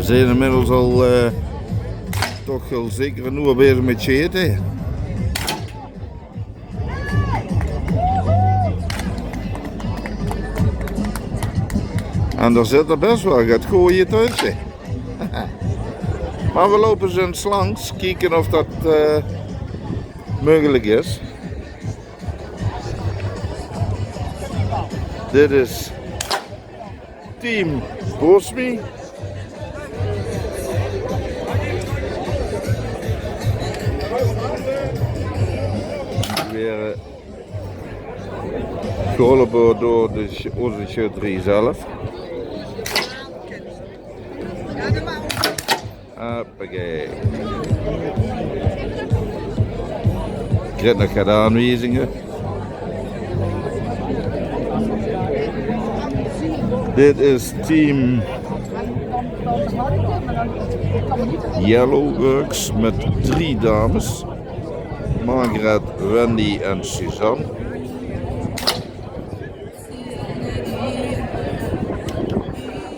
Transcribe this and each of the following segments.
zijn inmiddels al toch wel zeker een uur bezig met eten. En daar zit er best wel wat gooien tussen. Maar we lopen ze eens langs, kijken of dat mogelijk is. Dit is Team Bosmi. Weer geholpen door onze shutterie zelf. Hoppakee. Ik krijg nog geen aanwijzingen. Dit is Team Yellowworks met 3 dames. Margaret, Wendy en Suzanne.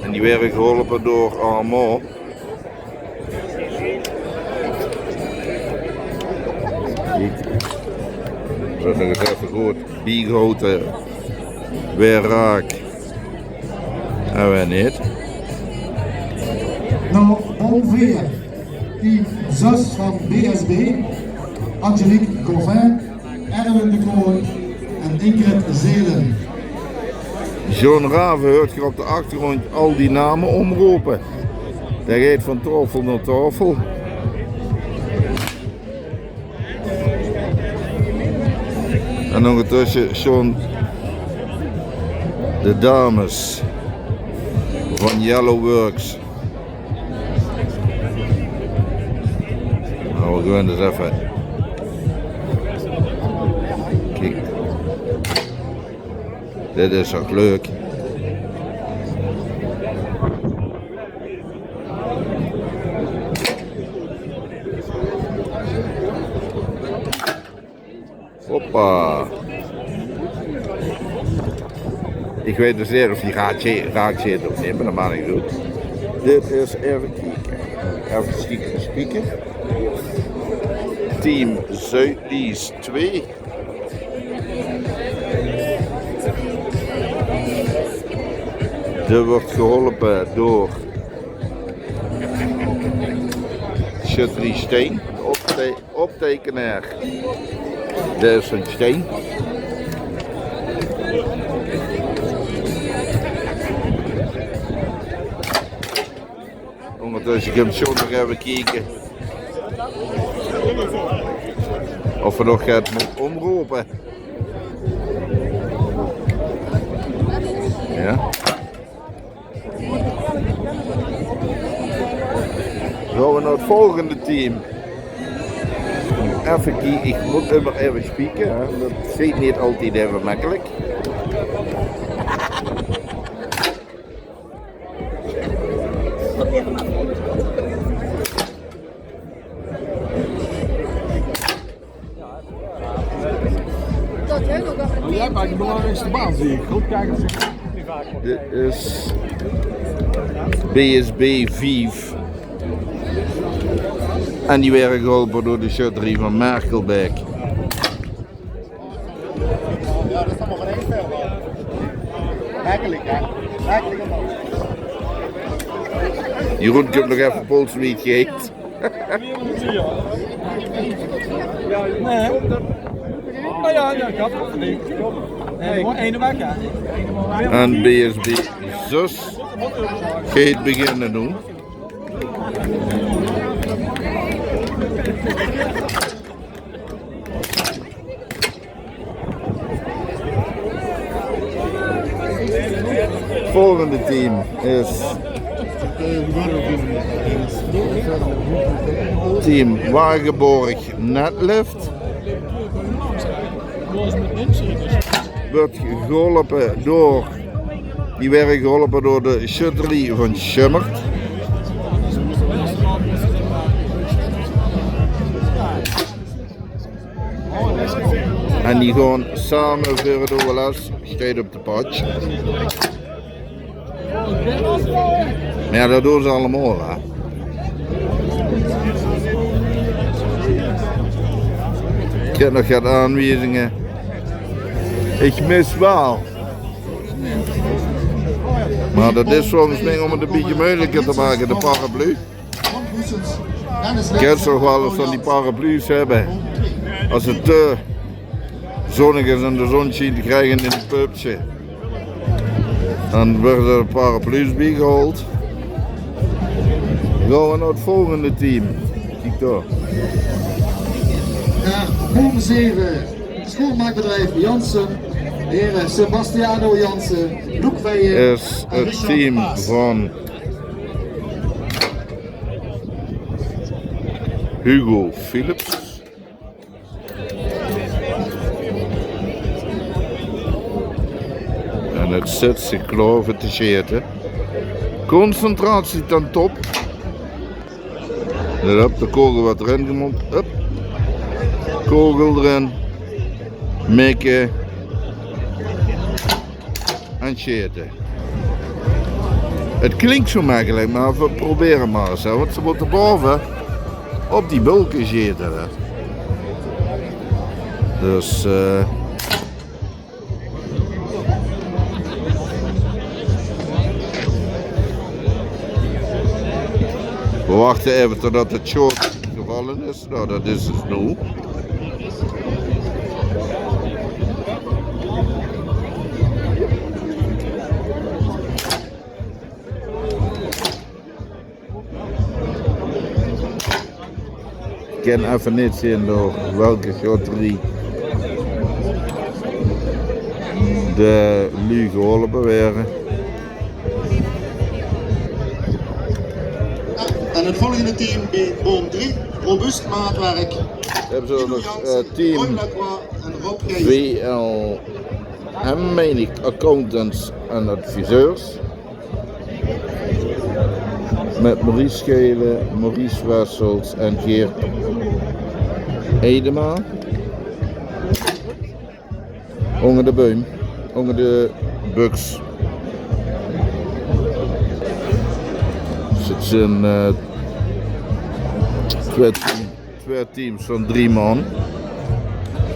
En die werden geholpen door Armand. Zo nog eens even goed. Biegoten, weer raak. En weer niet. Nou, ongeveer Team 6 van BSB, Angelique Gauvin, Erwin de Kroon en Ingrid Zelen. John Raven hoort je op de achtergrond al die namen omroepen. Dat gaat van tafel naar tafel. En ondertussen John de dames van Yellowworks. Nou, we gaan eens even. Kijk. Dit is toch leuk. Hoppa. Ik weet dus niet of die raakt zit of niet, maar dat maakt niet goed. Dit is even kijken. Even spieken. Team Zuidies 2. Dit wordt geholpen door Shutterie Steen, optekenaar. Dit is een steen. Ondertussen kan ik zo nog even kijken of we nog gaat omroepen. Ja. Gaan we naar het volgende team. Even kijken, ik moet immer even spieken, hè. Dat gaat niet altijd even makkelijk. Jij maakt de belangrijkste baan, zie ik. Goed kijken of ze Dit is BSB 5. En die werden geholpen door de shutterie van Merkelbeek. Ja, dat is allemaal geen één spel. Eigenlijk, ja. Eigenlijk allemaal. Jeroen komt nog even polsen wie het geeft. Nee. Maar ja, ik had het verdiend. Nee, gewoon één weg, ja. En BSB 6 gaat beginnen doen. Het volgende team is Team Wagenborg Netlift. Wordt geholpen door, die werden geholpen door de shutterie van Schummert. En die gaan samen voor de OLS, steeds op de patch. Maar ja, dat doen ze allemaal, hè. Ik heb nog geen aanwijzingen. Ik mis wel. Maar dat is volgens mij om het een beetje moeilijker te maken, de paraplu. Ik ken toch wel eens van die paraplu's hebben. Als het te zonnig is en de zon schijnt, krijgen in een pubje. Dan worden er paraplu's bijgehaald. Dan gaan we naar het volgende team. Kijk daar. Naar boom 7, schoonmaakbedrijf Jansen, de heren Sebastiano Jansen, Loek Weijer Is en het Richard team Maas. van Hugo Philips. En het zet zich klaar voor te scheten. Concentratie ten top. Hup, de kogel wat erin gemopt. Hup. Kogel erin. Mikken. En scheten. Het klinkt zo makkelijk, maar we proberen maar eens. Hè, want ze moeten boven op die bulken zitten. Hè. Dus we wachten even totdat het short gevallen is. Nou, dat is dus nu. Ik kan even niet zien door welke shotterie de lu geholpen werden. En het volgende team bij boom 3, robuust maatwerk. Hebben ze nog team Roy Lacroix en Rob Gijs. VLM, meen ik, accountants en adviseurs. Met Maurice Schelen, Maurice Wessels en Geert Edema. Onder de boom, onder de buks. Dus het zijn twee teams van 3 man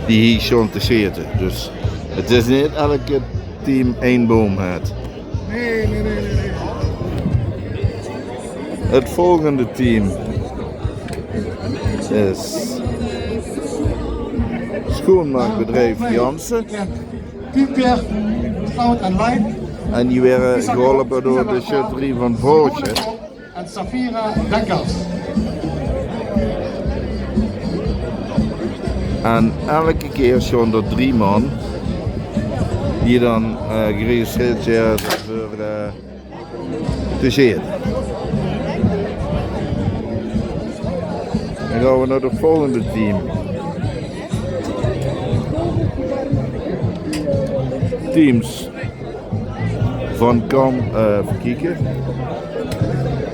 die hier staan te zitten. Dus het is niet elke team 1 boom heeft. Nee. Het volgende team is schoonmaakbedrijf Jansen. Kuper, Fout en Lijn. En die werden geholpen door de shutterie van Voortje. En Safira Dekkers. En elke keer staan er 3 man die dan geregistreerd zijn voor te zitten. Dan gaan we naar het volgende team. Teams van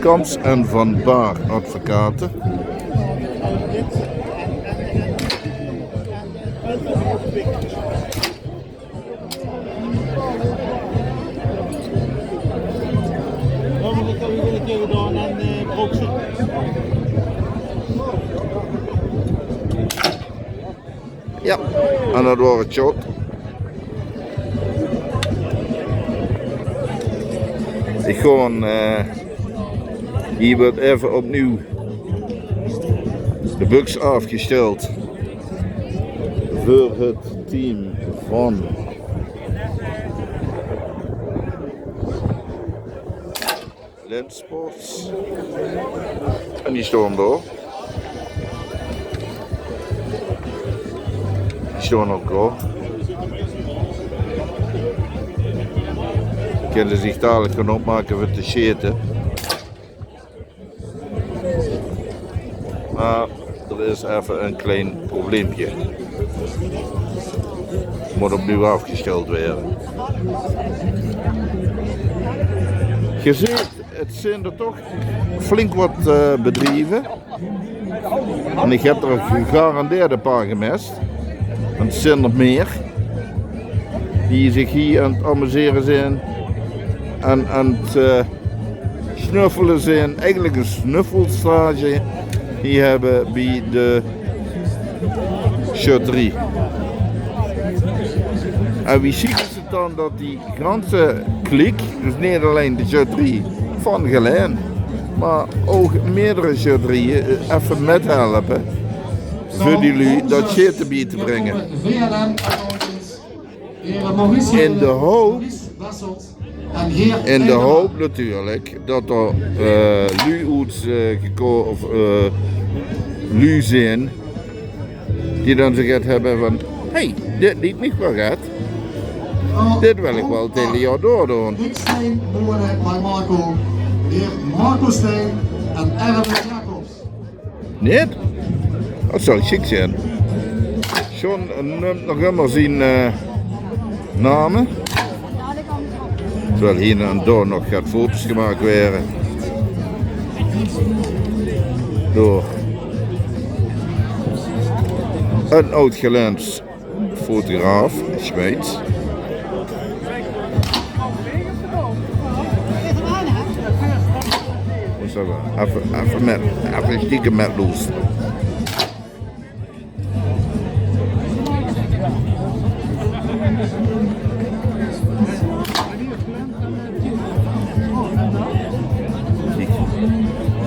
Kams en Van Baar advocaten. Ja, en dat was het shot. Ik gewoon, hier wordt even opnieuw de buks afgesteld voor het team van Lindsports. En die staan daar. Die staan ook klaar. Kunnen zich dadelijk gaan opmaken voor te scheten. Maar er is even een klein probleempje. Het moet opnieuw afgesteld worden. Je ziet, het zijn er toch flink wat bedrijven. En ik heb er gegarandeerd een paar gemist. Want het zijn er meer. Die zich hier aan het amuseren zijn. En aan het snuffelen zijn, eigenlijk een snuffelstage hier hebben bij de shirterie. En wie ziet is het dan dat die ganse klik, dus niet alleen de shirterie van Geleen, maar ook meerdere shirterieën even methelpen voor jullie dat shit bij te brengen. In de hoop natuurlijk dat er lui zijn die dan zich hebben van hey, dit liet niet wel gaat. Dit wil ik wel tegen jou doordoen. Dick Steen beoordeeld bij Marco. De heer Marco Steen en Erwin Jacobs. Niet? Dat zou chic zijn. John neemt nog helemaal zijn namen. Terwijl hier en daar nog gaat foto's gemaakt worden. Door een oud-Geleens fotograaf, Schweiz. Even stiekem met los.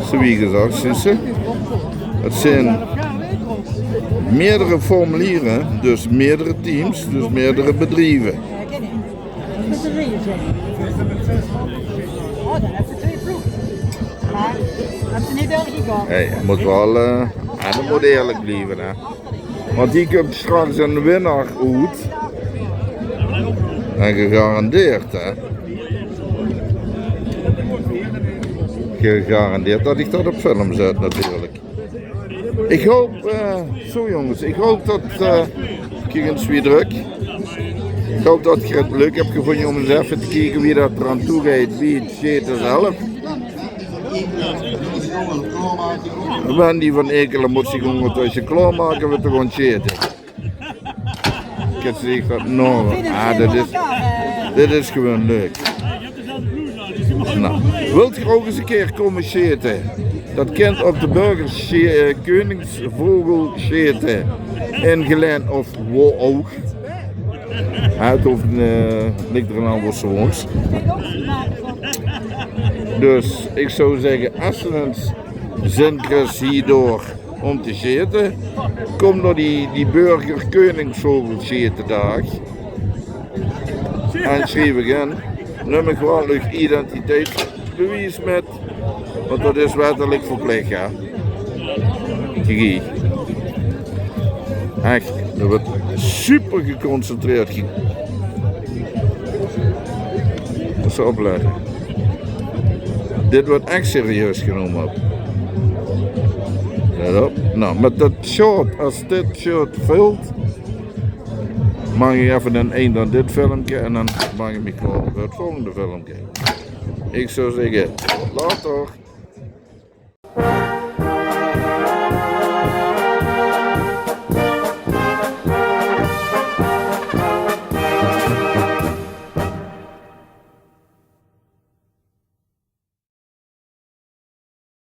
Zoals gezegd, zussen. Het zijn meerdere formulieren, dus meerdere teams, dus meerdere bedrijven. Met de regen zeg. Oh, dan heb je 2 ploegen. Maar heb je niet erg gegaan? Hey, je moet wel dat moet eerlijk blijven. Hè. Want die komt straks een winnaar uit. En gegarandeerd, hè. Gegarandeerd dat ik dat op film zet natuurlijk. Ik hoop, zo jongens, ik hoop dat, kijk eens wie druk. Ik hoop dat je het leuk hebt gevonden om eens even te kijken wie dat eraan toe gaat, wie het zit zelf. Wendy van Ekelen moet zich ondertussen klaarmaken met de gewoon zitten. Ik heb gezegd dat dit is gewoon leuk. Nou, wilt je ook eens een keer komen zitten? Dat kent op de Burgers Koningsvogel zitten in Geleen of waar ook. Het hoeft ligt er een ander zoons. Dus ik zou zeggen, als je eens zin krijgt hierdoor om te zitten, kom naar die Burger Koningsvogel zitten dag. En schrijf ik in. Neem ik gewoon uw identiteitsbewijs met, want dat is wettelijk verplicht, ja. Kijk. Echt, er wordt super geconcentreerd. Moet ze opletten. Dit wordt echt serieus genomen. Let op. Nou, met dat short, als dit short vult, maak ik even een eind aan dit filmpje en dan maak ik me klaar voor het volgende filmpje. Ik zou zeggen, later.